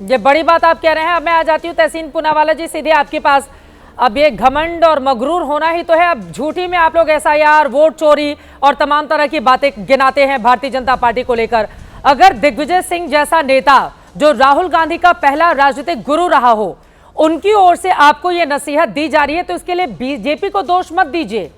ये बड़ी बात आप कह रहे हैं। अब मैं आ जाती हूँ तहसीन पूनावाला जी सीधे आपके पास। अब ये घमंड और मगरूर होना ही तो है। अब झूठी में आप लोग एसआईआर, वोट चोरी और तमाम तरह की बातें गिनाते हैं भारतीय जनता पार्टी को लेकर। अगर दिग्विजय सिंह जैसा नेता जो राहुल गांधी का पहला राजनीतिक गुरु रहा हो, उनकी ओर से आपको ये नसीहत दी जा रही है, तो इसके लिए बीजेपी को दोष मत दीजिए।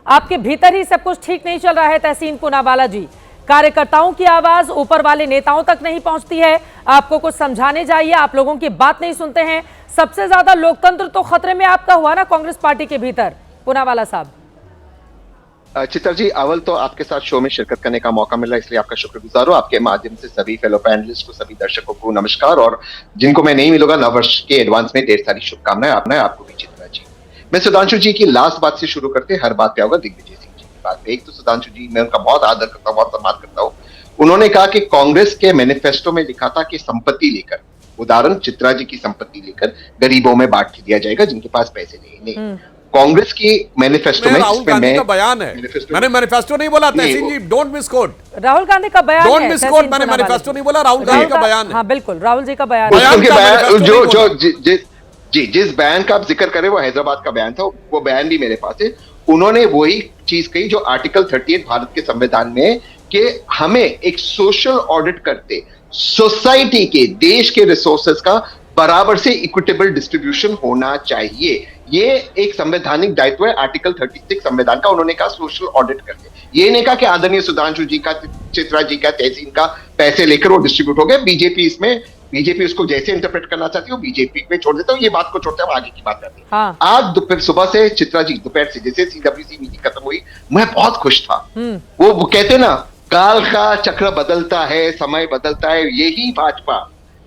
आपके भीतर ही सब कुछ ठीक नहीं चल रहा है तहसीन पूनावाला जी। कार्यकर्ताओं की आवाज ऊपर वाले नेताओं तक नहीं पहुंचती है। आपको कुछ समझाने जाइए, आप लोगों की बात नहीं सुनते हैं। सबसे ज्यादा लोकतंत्र तो खतरे में आपका हुआ ना कांग्रेस पार्टी के भीतर, पूनावाला साहब। चित्रा जी, अव्वल तो आपके साथ शो में शिरकत करने का मौका मिला, इसलिए आपका शुक्रगुजार हूं। आपके माध्यम से सभी फेलो पैनलिस्ट को, सभी दर्शकों को नमस्कार, और जिनको मैं नहीं मिलूंगा नववर्ष के एडवांस में ढेर सारी शुभकामनाएं। आपको भी चित्रा जी। मैं सुधांशु जी की लास्ट बात से शुरू करते, हर बात पे आऊंगा दिग्विजय सिंह जी की बात पे। एक तो सुधांशु जी, मैं उनका बहुत आदर करता हूँ, बहुत सम्मान करता हूँ। उन्होंने कहा कि कांग्रेस के मैनिफेस्टो में लिखा था कि संपत्ति लेकर, उदाहरण चित्रा जी की संपत्ति लेकर गरीबों में बांट दिया जाएगा जिनके पास पैसे नहीं। कांग्रेस की मैनिफेस्टो में राहुल गांधी का बयान है, मैंने मैनिफेस्टो नहीं बोला। तहसीन जी, डोंट मिसकोट। राहुल गांधी का बयान है, डोंट मिसकोट। मैंने मैनिफेस्टो नहीं बोला, राहुल गांधी का बयान है। हाँ बिल्कुल, राहुल जी का बयान जो जिस बयान का आप जिक्र करें वो हैदराबाद का बयान था, वो बयान भी मेरे पास है। उन्होंने वही चीज कही जो आर्टिकल 38 भारत के संविधान में, कि हमें एक सोशल ऑडिट करते सोसाइटी के, देश के रिसोर्सेज का बराबर से इक्विटेबल डिस्ट्रीब्यूशन होना चाहिए। ये एक संवैधानिक दायित्व है आर्टिकल 36 संविधान का। उन्होंने कहा सोशल ऑडिट करते, ये नहीं कहा कि आदरणीय सुधांशु जी का, चित्रा जी का, तहसीन का पैसे लेकर वो डिस्ट्रीब्यूट हो गए। बीजेपी उसको जैसे इंटरप्रेट करना चाहती है, बीजेपी पे छोड़ देता हूँ, ये बात को छोड़ते हैं, आगे की बात करते हैं। हाँ। आज दोपहर, सुबह से चित्रा जी दोपहर से जैसे सीडब्ल्यूसी मीटिंग खत्म हुई, मैं बहुत खुश था। वो कहते ना, काल का चक्र बदलता है, समय बदलता है। यही भाजपा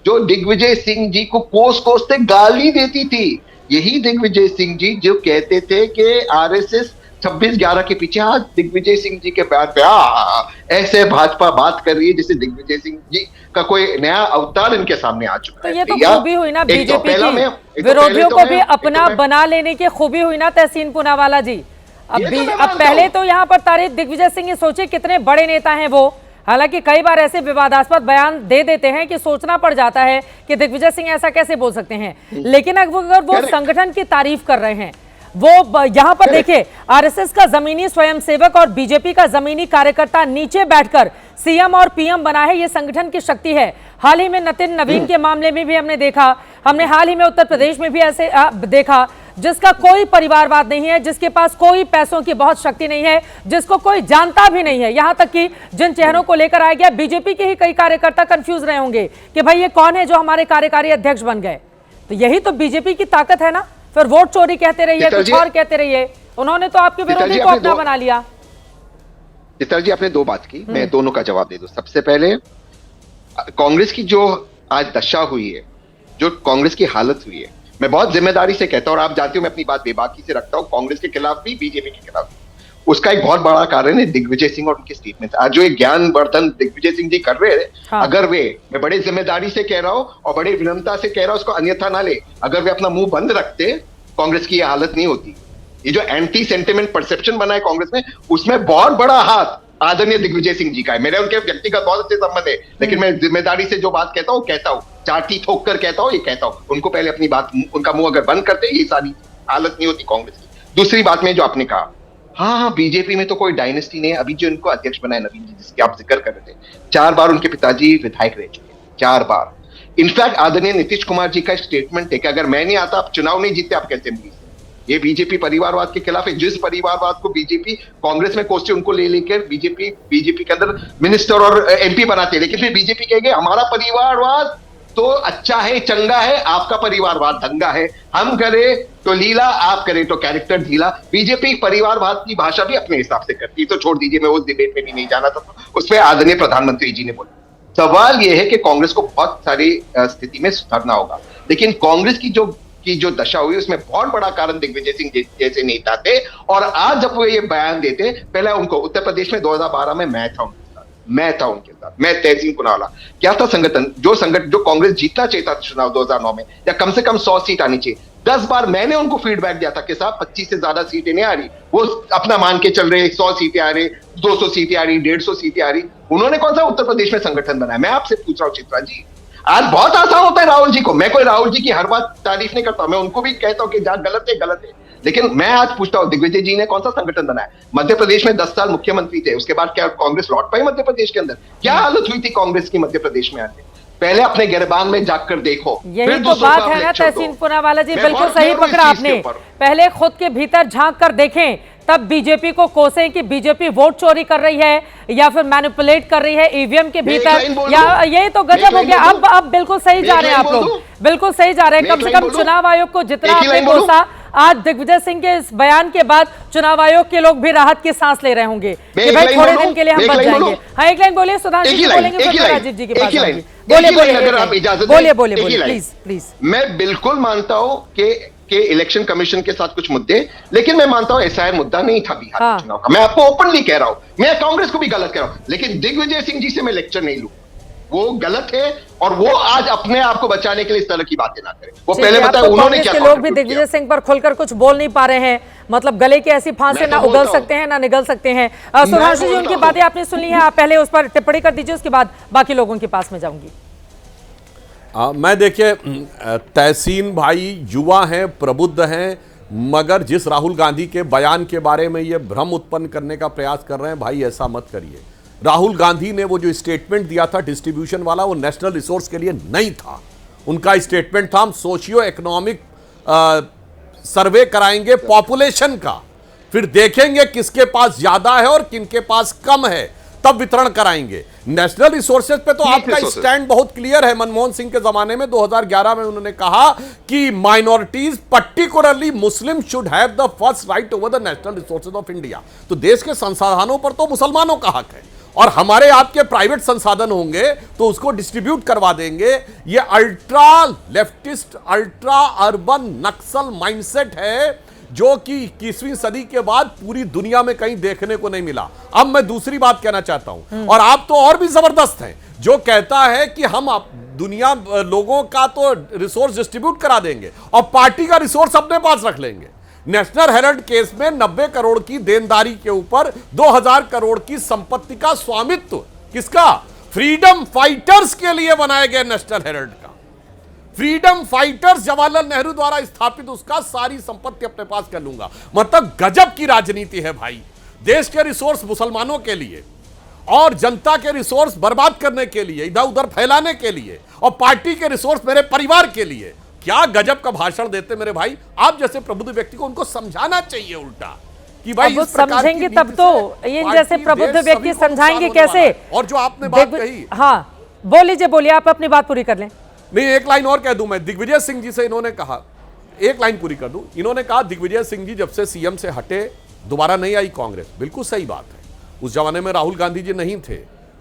जो दिग्विजय सिंह जी को कोस से गाली देती थी, यही दिग्विजय सिंह जी जो कहते थे कि आरएसएस 26/11 के पीछे, आज दिग्विजय सिंह जी के बयान पे ऐसे भाजपा बात कर रही है जैसे दिग्विजय सिंह जी का कोई नया अवतार इनके सामने आ चुका है। तो ये तो खूबी हुई ना बीजेपी की, विरोधियों को भी अपना बना लेने की खूबी हुई ना तहसीन पूनावाला जी। अब पहले तो यहाँ पर तारीफ दिग्विजय सिंह, ये सोचिए कितने बड़े नेता हैं वो। हालांकि कई बार ऐसे विवादास्पद बयान दे देते हैं कि सोचना पड़ जाता है कि दिग्विजय सिंह ऐसा कैसे बोल सकते हैं। लेकिन अगर वो संगठन की तारीफ कर रहे हैं, वो यहाँ पर देखिए, आरएसएस का जमीनी स्वयंसेवक और बीजेपी का जमीनी कार्यकर्ता नीचे बैठकर सीएम और पीएम बना है, ये संगठन की शक्ति है। हाल ही में नितिन नवीन के मामले में भी हमने देखा, हमने हाल ही में उत्तर प्रदेश में भी ऐसे देखा, जिसका कोई परिवारवाद नहीं है, जिसके पास कोई पैसों की बहुत शक्ति नहीं है, जिसको कोई जानता भी नहीं है। यहां तक कि जिन चेहरों को लेकर आया गया, बीजेपी के ही कई कार्यकर्ता कंफ्यूज रहे होंगे कि भाई ये कौन है जो हमारे कार्यकारी अध्यक्ष बन गए। तो यही तो बीजेपी की ताकत है ना। फिर वोट चोरी कहते रहिए, कुछ और कहते रहिए, उन्होंने तो आपके विरोधी को अपना बना लिया। चित्रा जी, आपने दो बात की, मैं दोनों का जवाब दे दूं। सबसे पहले, कांग्रेस की जो आज दशा हुई है, जो कांग्रेस की हालत हुई है, मैं बहुत जिम्मेदारी से कहता हूं, और आप जानते हो मैं अपनी बात बेबाकी से रखता हूं, कांग्रेस के खिलाफ भी, बीजेपी के खिलाफ भी। उसका एक बहुत बड़ा कारण है दिग्विजय सिंह और उनके स्टेटमेंट। आज जो एक ज्ञानवर्धन दिग्विजय सिंह जी कर रहे हैं, हाँ। अगर वे, मैं बड़े जिम्मेदारी से कह रहा हूं और बड़ी विनम्रता से कह रहा हूं, उसको अन्यथा ना ले, अगर वे अपना मुंह बंद रखते, कांग्रेस की यह हालत नहीं होती। ये जो एंटी सेंटिमेंट परसेप्शन बना है कांग्रेस में, उसमें बहुत बड़ा हाथ आदरणीय दिग्विजय सिंह जी का है। मेरे उनके व्यक्तिगत बहुत अच्छे संबंध है, लेकिन मैं जिम्मेदारी से जो बात कहता हूँ, चाटी ठोक कर कहता हूँ, ये कहता हूँ, उनको पहले अपनी बात, उनका मुंह अगर बंद करते, ये सारी हालत नहीं होती कांग्रेस की। दूसरी बात में जो आपने कहा, हाँ, बीजेपी में तो कोई डायनेस्टी नहीं है। अभी जो इनको अध्यक्ष बनाए नवीन जी, जिसकी आप जिक्र कर रहे थे, 4 बार उनके पिताजी विधायक रह चुके हैं, 4 बार। इनफैक्ट आदरणीय नीतीश कुमार जी का स्टेटमेंट है कि अगर मैं नहीं आता, आप चुनाव नहीं जीते, आपके असेंबली से। ये बीजेपी परिवारवाद के खिलाफ है। जिस परिवारवाद को बीजेपी कांग्रेस में कोसते, उनको ले लेकर बीजेपी के अंदर मिनिस्टर और एमपी बनाते हैं, लेकिन फिर बीजेपी कहेंगे हमारा परिवारवाद तो अच्छा है, चंगा है, आपका परिवारवाद दंगा है। हम करें तो लीला, आप करें तो कैरेक्टर ढीला। बीजेपी परिवारवाद की भाषा भी अपने हिसाब से करती है। तो छोड़ दीजिए, मैं उस डिबेट में भी नहीं जाना था, उस पर आदरणीय प्रधानमंत्री जी ने बोला। सवाल यह है कि कांग्रेस को बहुत सारी स्थिति में सुधरना होगा, लेकिन कांग्रेस की जो दशा हुई, उसमें बहुत बड़ा कारण दिग्विजय सिंह जैसे नेता थे। और आज जब वो ये बयान देते, पहले उनको उत्तर प्रदेश में 2012 में मैं था उनके साथ, मैं तहसीन पूनावाला। क्या था संगठन, जो कांग्रेस जीतना चाहता था चुनाव 2009 में, या कम से कम 100 सीट आनी चाहिए। 10 बार मैंने उनको फीडबैक दिया था कि साहब 25 से ज्यादा सीटें नहीं आ रही। वो अपना मान के चल रहे 100 सीटें आ रही, 200 सीटें आ रही, 150 सीटें आ रही। उन्होंने कौन सा उत्तर प्रदेश में संगठन बनाया? मैं आपसे पूछ रहा हूँ चित्रा जी, आज बहुत आसान होता है राहुल जी को। मैं कोई राहुल जी की हर बात तारीफ नहीं करता, मैं उनको भी कहता हूं कि जहां गलत है। लेकिन मैं आज पूछता हूं, दिग्विजय जी ने कौन सा संगठन बनाया? मध्य प्रदेश में 10 साल मुख्यमंत्री थे, उसके बाद क्या कांग्रेस लौट पाई मध्य प्रदेश के अंदर? क्या हालत हुई थी कांग्रेस की मध्य प्रदेश में आके? पहले अपने गिरबान में जाकर देखो, यही तो बात है ना तहसीन पूनावाला जी, बिल्कुल सही पकड़ा आपने। पहले खुद के भीतर झांक कर देखें, तब बीजेपी को कोसें कि बीजेपी वोट चोरी कर रही है या फिर मैनिपुलेट कर रही है ईवीएम के भीतर, या यही तो गजब हो गया। अब बिल्कुल सही जा रहे हैं आप लोग, बिल्कुल सही जा रहे हैं। कम से कम चुनाव आयोग को जितना आपने कोसा, आज दिग्विजय सिंह के इस बयान के बाद चुनाव आयोग के लोग भी राहत की सांस ले रहे होंगे कि भाई थोड़े दिन के लिए हम बच जाएंगे। हाँ, एक लाइन बोलिए, सुधांशु जी बोलेंगे, फिर राजीव जी के पास जाएंगे। बोलिए प्लीज। मैं बिल्कुल मानता हूं कि इलेक्शन कमीशन के साथ कुछ मुद्दे, लेकिन मैं मानता हूं एसआईआर मुद्दा नहीं था बिहार के चुनाव का। मैं आपको ओपनली कह रहा हूं, मैं कांग्रेस को भी गलत कह रहा हूं, लेकिन दिग्विजय सिंह जी से मैं लेक्चर नहीं लूं। वो गलत है और वो आज अपने आप को बचाने के लिए इस तरह की बातें ना करें। वो पहले बताया उन्होंने क्या। लोग भी दिग्विजय सिंह पर खुलकर कुछ बोल नहीं पा रहे हैं, मतलब गले की ऐसी फांसे ना उगल सकते हैं ना निगल सकते हैं। सुधांशु जी, उनकी बातें आपने सुन ली है, आप पहले उस पर टिप्पणी कर दीजिए, उसके बाद बाकी लोगों के पास में जाऊंगी। मैं देखिए, तहसीन भाई युवा हैं, प्रबुद्ध हैं, मगर जिस राहुल गांधी के बयान के बारे में ये भ्रम उत्पन्न करने का प्रयास कर रहे हैं, भाई ऐसा मत करिए। राहुल गांधी ने वो जो स्टेटमेंट दिया था डिस्ट्रीब्यूशन वाला, वो नेशनल रिसोर्स के लिए नहीं था। उनका स्टेटमेंट था हम सोशियो इकोनॉमिक सर्वे कराएंगे पॉपुलेशन का, फिर देखेंगे किसके पास ज्यादा है और किनके पास कम है, तब वितरण कराएंगे। नेशनल रिसोर्सेज पे तो आपका स्टैंड बहुत क्लियर है। मनमोहन सिंह के जमाने में 2011 में उन्होंने कहा कि minorities particularly Muslim should have the first right over the national resources of India. तो देश के संसाधनों पर तो मुसलमानों का हक है, और हमारे आपके प्राइवेट संसाधन होंगे तो उसको डिस्ट्रीब्यूट करवा देंगे। ये अल्ट्रा लेफ्टिस्ट, अल्ट्रा अर्बन नक्सल माइंडसेट है जो कि 21वीं सदी के बाद पूरी दुनिया में कहीं देखने को नहीं मिला। अब मैं दूसरी बात कहना चाहता हूं, और आप तो और भी जबरदस्त हैं, जो कहता है कि हम दुनिया लोगों का तो रिसोर्स डिस्ट्रीब्यूट करा देंगे और पार्टी का रिसोर्स अपने पास रख लेंगे। नेशनल हेराल्ड केस में 90 करोड़ की देनदारी के ऊपर 2000 करोड़ की संपत्ति का स्वामित्व किसका? फ्रीडम फाइटर्स के लिए बनाए गए नेशनल हेराल्ड का। फ्रीडम फाइटर्स जवाहरलाल नेहरू द्वारा स्थापित, उसका सारी संपत्ति अपने पास कर लूंगा। मतलब गजब की राजनीति है भाई। देश के रिसोर्स मुसलमानों के लिए और जनता के रिसोर्स बर्बाद करने के लिए, इधर उधर फैलाने के लिए, और पार्टी के रिसोर्स मेरे परिवार के लिए। क्या गजब का भाषण देते मेरे भाई। आप जैसे प्रबुद्ध व्यक्ति को उनको समझाना चाहिए उल्टा कि भाई अब समझेंगे तब तो, ये जैसे प्रबुद्ध व्यक्ति समझाएंगे कैसे? और जो आपने बात कही, हाँ बोलिए, आप अपनी बात पूरी कर लें। नहीं, एक लाइन और कह दूं मैं। दिग्विजय सिंह जी से इन्होंने कहा, एक लाइन पूरी कर दूं। इन्होंने कहा दिग्विजय सिंह जी जब से सीएम से हटे दोबारा नहीं आई कांग्रेस। बिल्कुल सही बात है। उस जमाने में राहुल गांधी जी नहीं थे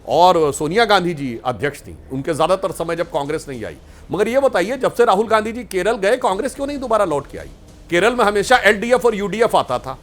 और सोनिया गांधी जी अध्यक्ष थी, उनके ज्यादातर समय जब कांग्रेस नहीं आई। मगर ये बताइए, जब से राहुल गांधी जी केरल गए, कांग्रेस क्यों नहीं दोबारा लौट के आई? केरल में हमेशा एलडीएफ और यूडीएफ आता था,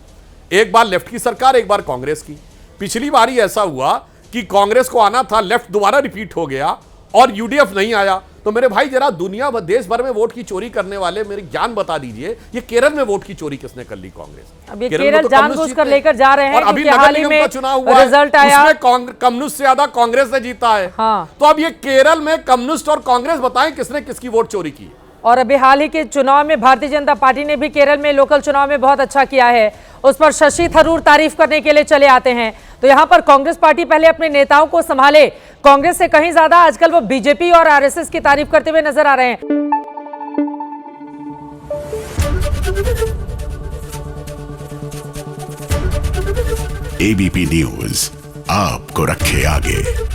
एक बार लेफ्ट की सरकार, एक बार कांग्रेस की। पिछली बार ही ऐसा हुआ कि कांग्रेस को आना था, लेफ्ट दोबारा रिपीट हो गया और यूडीएफ नहीं आया। तो मेरे भाई जरा दुनिया भर, देश भर में वोट की चोरी करने वाले मेरे ज्ञान बता दीजिए, ये केरल में वोट की चोरी किसने कर ली? कांग्रेस। अब ये केरल जानबूझकर लेकर जा रहे हैं, और अभी नगर निगम का चुनाव हुआ, रिजल्ट आया, उसमें कम्युनिस्ट से ज्यादा कांग्रेस ने जीता है। हाँ। तो अब ये केरल में कम्युनिस्ट और कांग्रेस बताएं किसने किसकी वोट चोरी की? और अभी हाल ही के चुनाव में भारतीय जनता पार्टी ने भी केरल में लोकल चुनाव में बहुत अच्छा किया है, उस पर शशि थरूर तारीफ करने के लिए चले आते हैं। तो यहां पर कांग्रेस पार्टी पहले अपने नेताओं को संभाले, कांग्रेस से कहीं ज्यादा आजकल वो बीजेपी और आरएसएस की तारीफ करते हुए नजर आ रहे हैं। एबीपी न्यूज आपको रखे आगे।